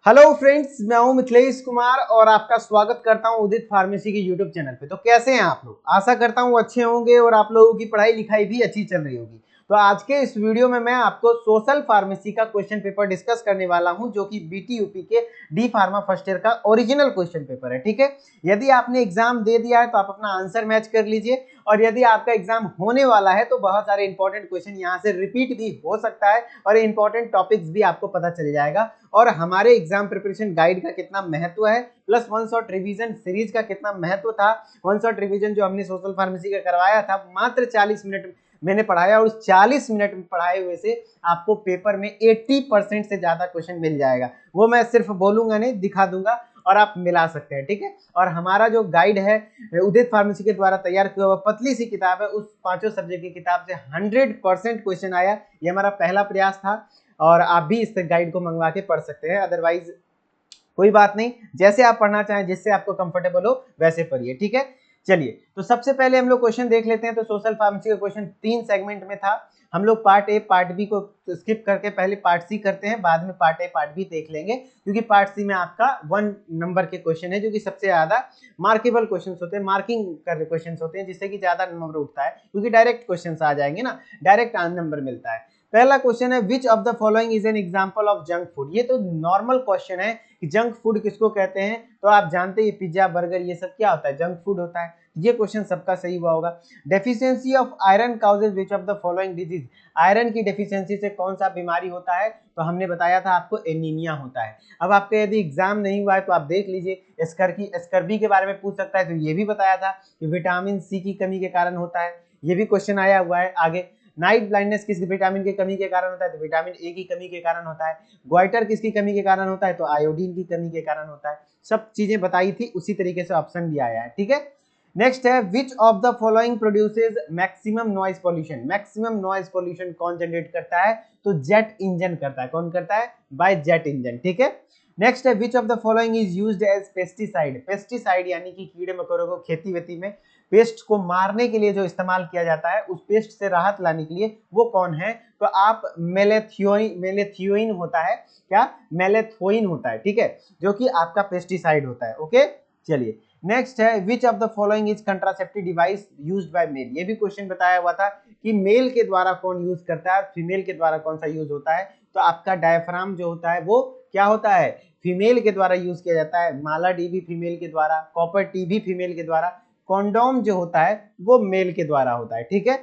Hello friends, मैं हूं मिथिलेश कुमार और आपका स्वागत करता हूं उदित फार्मेसी के यूट्यूब चैनल पे। तो कैसे हैं आप लोग? आशा करता हूं अच्छे होंगे और आप लोगों की पढ़ाई लिखाई भी अच्छी चल रही होगी। तो आज के इस वीडियो में मैं आपको सोशल फार्मेसी का क्वेश्चन पेपर डिस्कस करने वाला हूं, जो कि बीटी यूपी के डी फार्मा फर्स्ट ईयर का ओरिजिनल क्वेश्चन पेपर है। ठीक है, यदि आपने एग्जाम दे दिया है तो आप अपना आंसर मैच कर लीजिए, और यदि आपका एग्जाम होने वाला है तो बहुत सारे इंपॉर्टेंट क्वेश्चन यहाँ से रिपीट भी हो सकता है और इंपॉर्टेंट टॉपिक्स भी आपको पता चल जाएगा। और हमारे एग्जाम प्रिपरेशन गाइड का कितना महत्व है, plus one shot revision series का कितना महत्व था। वन शॉट रिवीजन जो हमने सोशल फार्मेसी का करवाया था, मात्र 40 मिनट मैंने पढ़ाया और उस 40 मिनट में पढ़ाए हुए से आपको पेपर में 80% से ज्यादा क्वेश्चन मिल जाएगा। वो मैं सिर्फ बोलूंगा नहीं, दिखा दूंगा और आप मिला सकते हैं। ठीक है, और हमारा जो गाइड है उदित फार्मेसी के द्वारा तैयार किया हुआ पतली सी किताब है, उस पांचों सब्जेक्ट की किताब से 100% क्वेश्चन आया। ये हमारा पहला प्रयास था और आप भी इस गाइड को मंगवा के पढ़ सकते हैं। अदरवाइज कोई बात नहीं, जैसे आप पढ़ना चाहें, जिससे आपको कंफर्टेबल हो वैसे पढ़िए। ठीक है, चलिए तो सबसे पहले हम लोग क्वेश्चन देख लेते हैं। तो सोशल फार्मेसी का क्वेश्चन 3 सेगमेंट में था। हम लोग पार्ट ए पार्ट बी को स्किप करके पहले पार्ट सी करते हैं, बाद में पार्ट ए पार्ट बी देख लेंगे, क्योंकि पार्ट सी में आपका 1 नंबर के क्वेश्चन है, जो कि सबसे ज्यादा मार्केबल क्वेश्चन होते हैं, मार्किंग कर क्वेश्चन होते हैं, जिससे कि ज्यादा नंबर उठता है, क्योंकि डायरेक्ट क्वेश्चन आ जाएंगे ना, डायरेक्ट नंबर मिलता है। पहला क्वेश्चन है, which of the following is an example of junk food. ये तो नॉर्मल क्वेश्चन है कि जंक फूड किसको कहते हैं, तो आप जानते हैं पिज्जा बर्गर ये सब क्या होता है, जंक फूड होता है। ये क्वेश्चन सबका सही हुआ होगा। Deficiency of iron causes which of the following disease. Iron की डेफिशिएंसी से कौन सा बीमारी होता है, तो हमने बताया था आपको एनीमिया होता है। अब आपका यदि एग्जाम नहीं हुआ है तो आप देख लीजिए, स्कर्वी के बारे में पूछ सकता है, तो ये भी बताया था कि विटामिन सी की कमी के कारण होता है, ये भी क्वेश्चन आया हुआ है। आगे नाइट ब्लाइंडनेस किस विटामिन की कमी के कारण होता है, तो विटामिन ए की कमी के कारण होता है। ग्वाइटर किसकी कमी के कारण होता है, तो आयोडीन की कमी के कारण होता है। सब चीजें बताई थी, उसी तरीके से ऑप्शन भी आया है। ठीक है, नेक्स्ट है, which of the following produces maximum noise pollution. Maximum noise pollution कौन जनरेट करता है, तो जेट इंजन करता है। कौन करता है, बाय जेट इंजन। ठीक है, नेक्स्ट है, which of the following is used as pesticide. Pesticide यानी कि कीड़े मकोड़ों को खेती वेती में पेस्ट को मारने के लिए जो इस्तेमाल किया जाता है, उस पेस्ट से राहत लाने के लिए वो कौन है, तो आप मेलेथियोइन होता है, क्या मेलेथोइन होता है। ठीक है, जो कि आपका पेस्टिसाइड होता है। ओके, चलिए नेक्स्ट है, which of the following is contraceptive device used by male. ये भी क्वेश्चन बताया हुआ था कि मेल के द्वारा कौन यूज करता है और फीमेल के द्वारा कौन सा यूज होता है, तो आपका डायफ्राम जो होता है वो क्या होता है, फीमेल के द्वारा यूज किया जाता है। माला डी भी फीमेल के द्वारा, कॉपर टी भी फीमेल के द्वारा, कॉन्डोम जो होता है वो मेल के द्वारा होता है। ठीक है,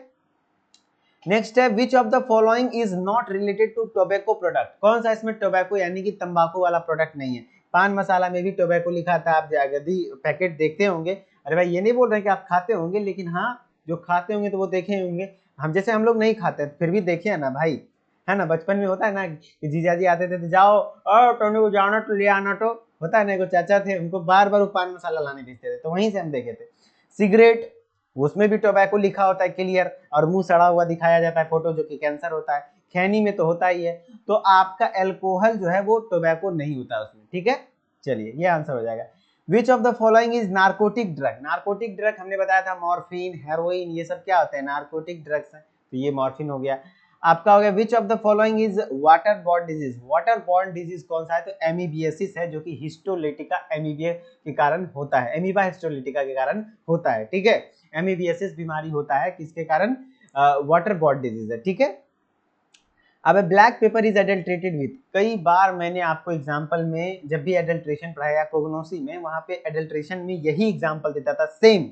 नेक्स्ट है, which of the following is not related to tobacco product. कौन सा इसमें टोबैको यानी कि तंबाकू वाला प्रोडक्ट नहीं है। पान मसाला में भी टोबैको लिखा था, आप यदि पैकेट देखते होंगे, अरे भाई ये नहीं बोल रहे कि आप खाते होंगे, लेकिन हाँ जो खाते होंगे तो वो देखे होंगे। हम लोग नहीं खाते फिर भी देखे है ना भाई, है ना। बचपन में होता है ना कि जीजाजी आते थे तो जाओ और टोनी को जाना तो ले आना, तो होता है ना, को चाचा थे उनको बार बार वो पान मसाला लाने भेजते थे, तो वहीं से हम देखे थे। सिगरेट, उसमें भी टोबैको लिखा होता है क्लियर, और मुंह सड़ा हुआ दिखाया जाता है फोटो, जो कि कैंसर होता है। खैनी में तो होता ही है। तो आपका एल्कोहल जो है वो टोबैको नहीं होता उसमें। ठीक है, चलिए ये आंसर हो जाएगा। विच of the following is narcotic drug. Narcotic drug हमने बताया था मॉर्फिन, हेरोइन, ये सब क्या होते हैं, नार्कोटिक ड्रग्स हैं। तो ये मॉर्फिन हो गया। आपका हो गया, विच of the following is water borne disease. Water borne disease कौन सा है, तो एमीबियासिस है, जो कि हिस्टोलिटिका एमीबिया के कारण होता है, एमीबा हिस्टोलिटिका के कारण होता है। ठीक है, एमीबियासिस बीमारी होता है किसके कारण, वाटर बॉर्न डिजीज है। ठीक है, अब black pepper is adulterated with. कई बार मैंने आपको एग्जांपल में जब भी एडल्ट्रेशन पढ़ाया कोग्नोसी में, वहां पे एडल्ट्रेशन में यही एग्जांपल देता था सेम।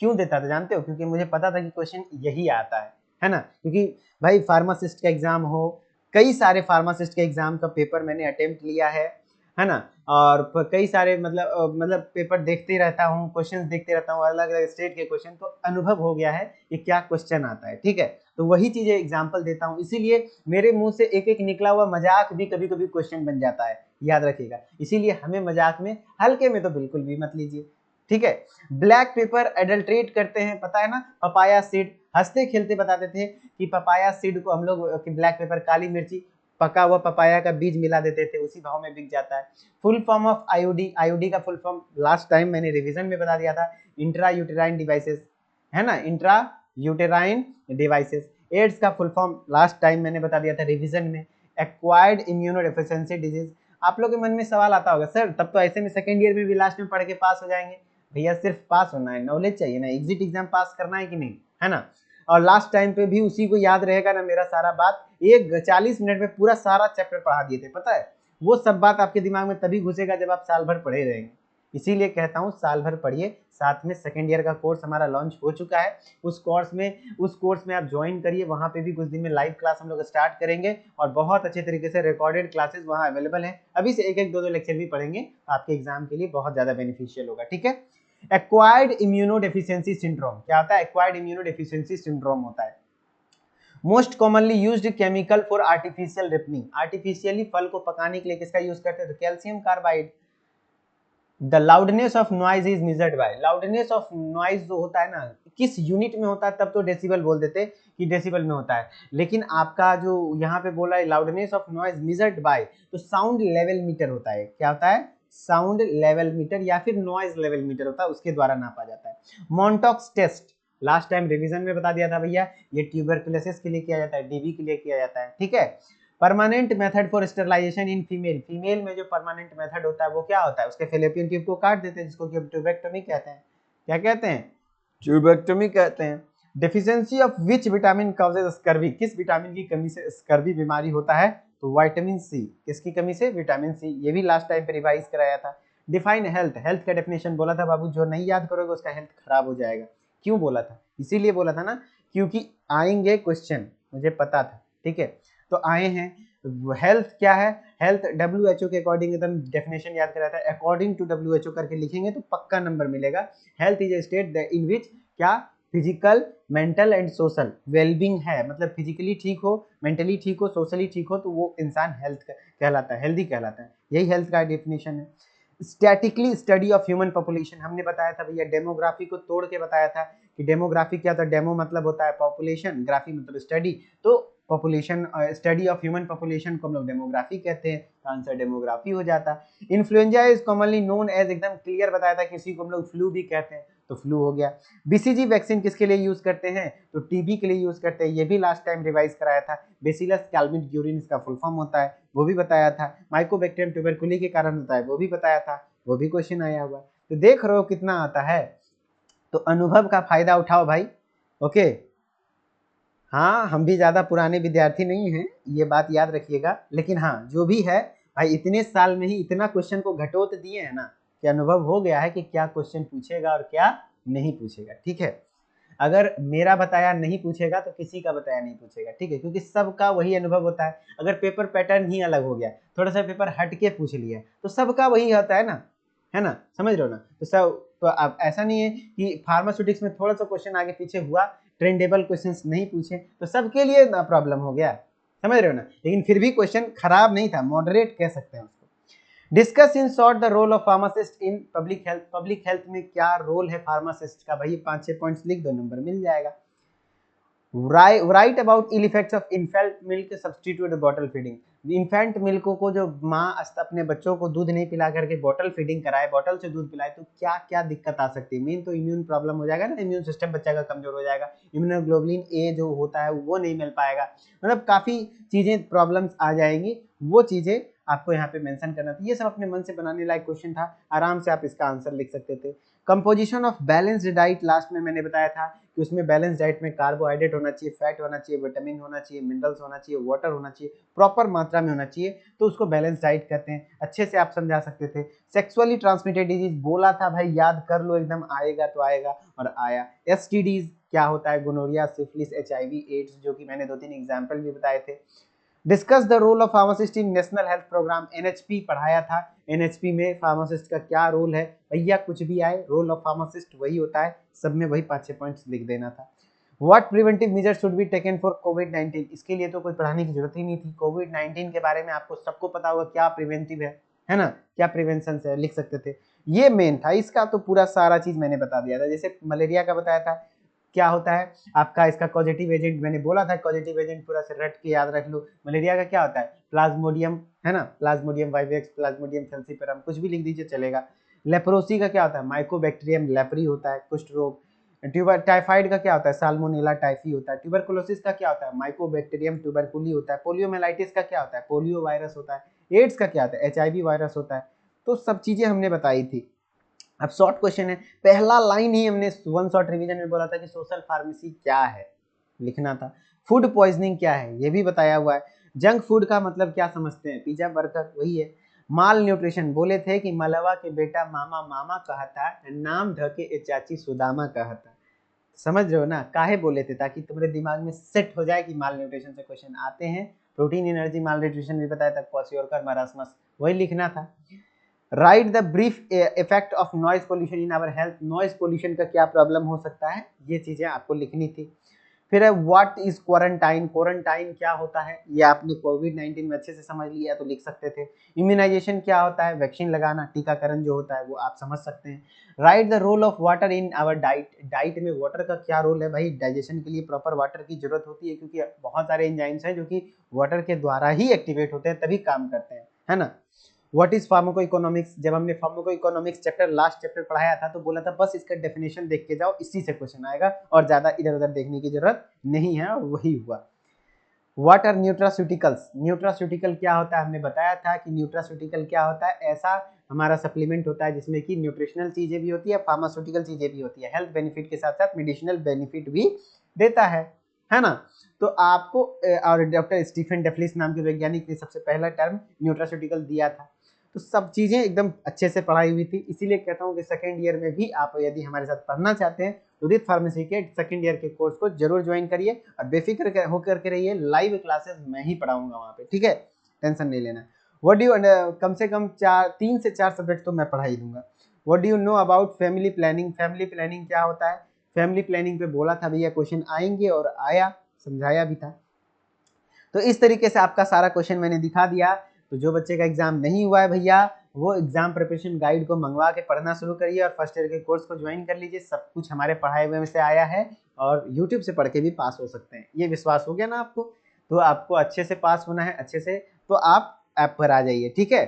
क्यों देता था जानते हो, क्योंकि मुझे पता था कि क्वेश्चन यही आता है ना। क्योंकि भाई फार्मासिस्ट का एग्जाम हो, कई सारे फार्मासिस्ट के एग्जाम का पेपर मैंने अटेम्प्ट लिया है ना। और कई सारे मतलब पेपर देखते रहता हूँ, क्वेश्चंस देखते रहता हूँ, अलग अलग स्टेट के क्वेश्चन, तो अनुभव हो गया है कि क्या क्वेश्चन आता है। ठीक है, तो वही चीजें एग्जाम्पल देता हूँ, इसीलिए मेरे मुंह से एक एक निकला हुआ मजाक भी कभी कभी क्वेश्चन बन जाता है, याद रखिएगा। इसीलिए हमें मजाक में, हल्के में तो बिल्कुल भी मत लीजिए। ठीक है, ब्लैक पेपर एडल्ट्रेट करते हैं, पता है ना, पपाया सीड। हंसते खेलते बताते थे कि पपाया सीड को हम लोग ब्लैक पेपर, काली मिर्ची, पका हुआ पपाया का बीज मिला देते थे, उसी भाव में बिक जाता है। Full form of IOD, IOD का फुल फॉर्म लास्ट टाइम मैंने रिवीजन में बता दिया था, इंट्रा यूटेराइन डिवाइसेस, है ना, इंट्रा यूटेराइन डिवाइसेस। एड्स का फुल फॉर्म लास्ट टाइम मैंने बता दिया था रिवीजन में, एक्वायर्ड इम्यूनोडेफिशिएंसी डिजीज। आप लोग के मन में सवाल आता होगा, सर तब तो ऐसे में सेकंड ईयर में भी लास्ट में पढ़ के पास हो जाएंगे। भैया सिर्फ पास होना है, नॉलेज चाहिए ना, एग्जिट एग्जाम पास करना है कि नहीं, है ना। और लास्ट टाइम पे भी उसी को याद रहेगा ना मेरा सारा बात, एक 40 मिनट में पूरा सारा चैप्टर पढ़ा दिए थे, पता है। वो सब बात आपके दिमाग में तभी घुसेगा जब आप साल भर पढ़े रहेंगे। इसीलिए कहता हूँ साल भर पढ़िए। साथ में सेकेंड ईयर का कोर्स हमारा लॉन्च हो चुका है, उस कोर्स में आप ज्वाइन करिए। वहाँ पे भी कुछ दिन में लाइव क्लास हम लोग स्टार्ट करेंगे और बहुत अच्छे तरीके से रिकॉर्डेड क्लासेस वहाँ अवेलेबल है। अभी से एक एक दो दो लेक्चर भी पढ़ेंगे, आपके एग्जाम के लिए बहुत ज्यादा बेनिफिशियल होगा, ठीक है। एक्वायर्ड इम्यूनोडेफिशिएंसी सिंड्रोम क्या होता है? एक्वायर्ड इम्यूनोडेफिशिएंसी सिंड्रोम होता है most commonly used chemical for artificial ripening. Artificially फल को पकाने के लिए किसका यूज करते हैं? तो calcium carbide. The loudness of noise is measured by, loudness of noise जो होता है ना, किस यूनिट में होता है, तब तो डेसिबल बोल देते कि डेसिबल में होता है, लेकिन आपका जो यहाँ पे बोला है loudness of noise measured by, तो साउंड लेवल मीटर होता है। क्या होता है? साउंड लेवल मीटर या फिर नॉइज लेवल मीटर होता है, उसके द्वारा नापा जाता है। Mantoux test last time revision में बता दिया था भैया, ये ट्यूबरकुलोसिस के लिए किया जाता है, डीबी के लिए किया जाता है, ठीक है। Permanent method for sterilization in female, female में जो परमानेंट मेथड होता है वो क्या होता है? उसके फेलोपियन ट्यूब को काट देते हैं, जिसको कि ट्यूबेक्टोमी कहते हैं। क्या कहते हैं? ट्यूबेक्टोमी कहते हैं। Deficiency of which vitamin causes scurvy, किस विटामिन की कमी से स्कर्वी बीमारी होता है? तो विटामिन सी। किसकी कमी से? Vitamin C. ये भी लास्ट टाइम पे रिवाइज कराया था। डिफाइन हेल्थ, हेल्थ का डेफिनेशन बोला था बाबू, जो नहीं याद करोगे उसका हेल्थ खराब हो जाएगा। क्यों बोला था? इसीलिए बोला था ना, क्योंकि आएंगे क्वेश्चन, मुझे पता था, ठीक है। तो आए हैं। हेल्थ क्या है? हेल्थ WHO के अकॉर्डिंग एकदम डेफिनेशन याद कराया था, अकॉर्डिंग टू WHO करके लिखेंगे तो पक्का नंबर मिलेगा। Health is a state in which क्या physical, mental and social wellbeing है, मतलब फिजिकली ठीक हो, मेंटली ठीक हो, सोशली ठीक हो, तो वो इंसान हेल्थ कहलाता है, हेल्दी कहलाता है। यही हेल्थ का डेफिनेशन है। Statically study of human population, हमने बताया था भैया, डेमोग्राफी को तोड़ के बताया था कि डेमोग्राफी क्या होता है। डेमो मतलब होता है पॉपुलेशन, ग्राफी मतलब स्टडी, तो population study of human population को हम लोग डेमोग्राफी कहते हैं, तो आंसर डेमोग्राफी हो जाता। Influenza is commonly known as, एकदम क्लियर बताया था, किसी को हम लोग फ्लू भी कहते हैं, तो फ्लू हो गया। बीसीजी वैक्सीन किसके लिए यूज करते हैं? तो टीबी के लिए यूज करते हैं, ये भी लास्ट टाइम रिवाइज कराया था। बेसिलस कैल्विन इसका फुल फॉर्म होता है, वो भी बताया था। माइकोबैक्टीरियम ट्यूबरकुली के कारण होता है, वो भी बताया था, वो भी क्वेश्चन आया हुआ। तो देख रहे हो कितना आता है, तो अनुभव का फायदा उठाओ भाई, ओके। हाँ, हम भी ज्यादा पुराने विद्यार्थी नहीं हैं, ये बात याद रखिएगा, लेकिन हाँ जो भी है भाई, इतने साल में ही इतना क्वेश्चन को घटोत दिए हैं ना, कि अनुभव हो गया है कि क्या क्वेश्चन पूछेगा और क्या नहीं पूछेगा, ठीक है। अगर मेरा बताया नहीं पूछेगा तो किसी का बताया नहीं पूछेगा, ठीक है, क्योंकि सबका वही अनुभव होता है। अगर पेपर पैटर्न ही अलग हो गया, थोड़ा सा पेपर हट के पूछ लिया, तो सबका वही होता है ना, समझ रहे हो ना। तो सब, तो अब ऐसा नहीं है कि फार्मास्यूटिक्स में थोड़ा सा क्वेश्चन आगे पीछे हुआ, ट्रेंडेबल क्वेश्चंस नहीं पूछे, तो सबके लिए ना प्रॉब्लम हो गया, समझ रहे हो ना। लेकिन फिर भी क्वेश्चन खराब नहीं था, मॉडरेट कह सकते हैं उसको। Discuss in short the role of pharmacist in public health, public health में क्या रोल है फार्मासिस्ट का? भाई 5-6 पॉइंट्स लिख दो, नंबर मिल जाएगा। Write about ill effects of infant milk substitute bottle feeding. Infant milk को जो माँ अपने बच्चों को दूध नहीं पिला करके बॉटल फीडिंग कराए, बॉटल से दूध पिलाए, तो क्या क्या दिक्कत आ सकती है? मेन तो इम्यून प्रॉब्लम हो जाएगा ना, इम्यून सिस्टम बच्चा का कमजोर हो जाएगा, इम्यूनोग्लोबुलिन ए जो होता है वो नहीं मिल पाएगा, मतलब काफी चीजें प्रॉब्लम्स आ जाएंगी। वो चीजें आपको यहाँ पे मेंशन करना था। ये सब अपने मन से बनाने लायक क्वेश्चन था, आराम से आप इसका आंसर लिख सकते थे। Composition of balanced diet, last में मैंने बताया था कि उसमें बैलेंस डाइट में कार्बोहाइड्रेट होना चाहिए, फैट होना चाहिए, विटामिन होना चाहिए, मिनरल्स होना चाहिए, वाटर होना चाहिए, प्रॉपर मात्रा में होना चाहिए, तो उसको बैलेंस डाइट कहते हैं। अच्छे से आप समझा सकते थे। सेक्सुअली ट्रांसमिटेड डिजीज बोला था भाई, याद कर लो, एकदम आएगा तो आएगा, और आया। एसटीडीज क्या होता है? गोनोरिया, सिफिलिस, HIV, एड्स, जो कि मैंने 2-3 एग्जाम्पल भी बताए थे। Discuss the role of pharmacist in national health program, NHP पढ़ाया था। NHP में फार्मासिस्ट का क्या रोल है? भैया कुछ भी आए, रोल ऑफ फार्मासिस्ट वही होता है, सब में वही 5-6 पॉइंट्स लिख देना था। What preventive measure should be taken for कोविड-19, इसके लिए तो कोई पढ़ाने की जरूरत ही नहीं थी। कोविड-19 के बारे में आपको सबको पता होगा क्या प्रिवेंटिव है ना, क्या प्रिवेंशन है, लिख सकते थे। ये मेन था, इसका तो पूरा सारा चीज मैंने बता दिया था। जैसे मलेरिया का बताया था, क्या होता है आपका, इसका पॉजिटिव एजेंट मैंने बोला था, पॉजिटिव एजेंट पूरा से रट के याद रख लो। मलेरिया का क्या होता है? प्लाज्मोडियम, है ना, प्लाज्मोडियम वाइवेक्स, प्लाज्मोडियम फैल्सीपेरम, कुछ भी लिख दीजिए चलेगा। लेप्रोसी का क्या होता है? माइकोबैक्टीरियम लेप्री होता है, कुष्ठ रोग। ट्यूबर टाइफाइड का क्या होता है? साल्मोनेला टाइफी होता है। ट्यूबरकुलोसिस का क्या होता है? माइकोबैक्टीरियम ट्यूबरकुली होता है। पोलियोमेलाइटिस का क्या होता है? पोलियो वायरस होता है। एड्स का क्या होता है, HIV वायरस होता है। तो सब चीजें हमने बताई थी। अब शॉर्ट क्वेश्चन है, पहला लाइन ही हमने वन शॉट रिवीजन में बोला था कि सोशल फार्मेसी क्या है, लिखना था। फूड पॉइजनिंग क्या है ये भी बताया हुआ है। जंक फूड का मतलब क्या समझते हैं, पिज्जा बर्गर, वही है। माल न्यूट्रिशन बोले थे कि मलवा के बेटा मामा मामा कहता, नाम ढके ए चाची सुदामा कहता। समझ रहे हो ना, काहे बोले थे, ताकि तुम्हारे दिमाग में सेट हो जाए कि माल न्यूट्रिशन से क्वेश्चन आते हैं। प्रोटीन एनर्जी माल न्यूट्रिशन भी बताया था, क्वासियोरकर मरासमस, वही लिखना था। Write the brief effect of noise pollution in our health, noise pollution का क्या प्रॉब्लम हो सकता है, ये चीजें आपको लिखनी थी। फिर है व्हाट इज क्वारंटाइन, क्वारंटाइन क्या होता है, ये आपने कोविड-19 में अच्छे से समझ लिया तो लिख सकते थे। इम्यूनाइजेशन क्या होता है, वैक्सीन लगाना, टीकाकरण जो होता है वो आप समझ सकते हैं। Write the role of water in our diet, diet में वाटर का क्या रोल है भाई, डाइजेशन के लिए प्रॉपर वाटर की जरूरत होती है, क्योंकि बहुत सारे एंजाइम्स हैं जो कि वाटर के द्वारा ही एक्टिवेट होते हैं, तभी काम करते हैं, है ना। व्हाट इज फार्माको इकोनॉमिक्स, जब हमने pharmaco economics chapter last chapter पढ़ाया था तो बोला था बस इसका डेफिनेशन देख के जाओ, इसी से क्वेश्चन आएगा और ज्यादा इधर उधर देखने की जरूरत नहीं है, और वही हुआ। व्हाट आर न्यूट्रास्यूटिकल्स, न्यूट्रास्यूटिकल क्या होता है, हमने बताया था कि न्यूट्रास्यूटिकल क्या होता है, ऐसा हमारा सप्लीमेंट होता है जिसमें कि न्यूट्रिशनल चीजें भी होती है, फार्मास्यूटिकल चीजें भी होती है, हेल्थ बेनिफिट के साथ साथ मेडिसिनल बेनिफिट भी देता है ना। तो आपको और डॉक्टर स्टीफन डेफलिस नाम के वैज्ञानिक ने सबसे पहला टर्म न्यूट्रास्यूटिकल दिया था। तो सब चीजें एकदम अच्छे से पढ़ाई हुई थी, इसीलिए कहता हूँ कि सेकेंड ईयर में भी आप यदि हमारे साथ पढ़ना चाहते हैं उदित फार्मेसी के सेकंड ईयर के कोर्स को जरूर ज्वाइन करिए, और बेफिक्र होकर के रहिए, लाइव क्लासेस मैं ही पढ़ाऊंगा वहाँ पे, ठीक है, टेंशन नहीं लेना। व्हाट डू कम से कम 3 से 4 सब्जेक्ट तो मैं पढ़ा ही दूंगा। What do you know about family planning, family planning क्या होता है, फैमिली प्लानिंग पे बोला था भैया क्वेश्चन आएंगे और आया, समझाया भी था। तो इस तरीके से आपका सारा क्वेश्चन मैंने दिखा दिया। तो जो बच्चे का एग्जाम नहीं हुआ है भैया, वो एग्जाम प्रिपरेशन गाइड को मंगवा के पढ़ना शुरू करिए और फर्स्ट ईयर के कोर्स को ज्वाइन कर लीजिए। सब कुछ हमारे पढ़ाए हुए में से आया है और यूट्यूब से पढ़ के भी पास हो सकते हैं, ये विश्वास हो गया ना आपको। तो आपको अच्छे से पास होना है, अच्छे से, तो आप ऐप पर आ जाइए, ठीक है।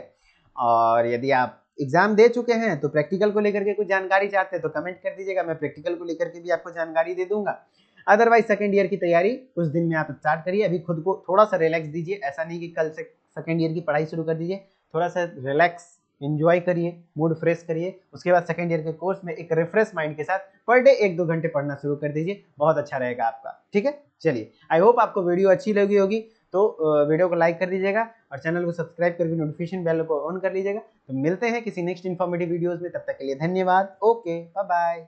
और यदि आप एग्जाम दे चुके हैं तो प्रैक्टिकल को लेकर के कुछ जानकारी चाहते हैं तो कमेंट कर दीजिएगा, मैं प्रैक्टिकल को लेकर के भी आपको जानकारी दे दूंगा। अदरवाइज सेकंड ईयर की तैयारी कुछ दिन में आप स्टार्ट करिए, अभी खुद को थोड़ा सा रिलैक्स दीजिए, ऐसा नहीं कि कल से सेकंड ईयर की पढ़ाई शुरू कर दीजिए, थोड़ा सा रिलैक्स एंजॉय करिए, मूड फ्रेश करिए, उसके बाद सेकंड ईयर के कोर्स में एक रिफ्रेश माइंड के साथ पर डे 1-2 घंटे पढ़ना शुरू कर दीजिए, बहुत अच्छा रहेगा आपका, ठीक है। चलिए, आई होप आपको वीडियो अच्छी लगी होगी, तो वीडियो को लाइक कर दीजिएगा और चैनल को सब्सक्राइब करके नोटिफिकेशन बेल को ऑन कर लीजिएगा। तो मिलते हैं किसी नेक्स्ट इन्फॉर्मेटिव वीडियोज में, तब तक के लिए धन्यवाद, ओके, बाय बाय।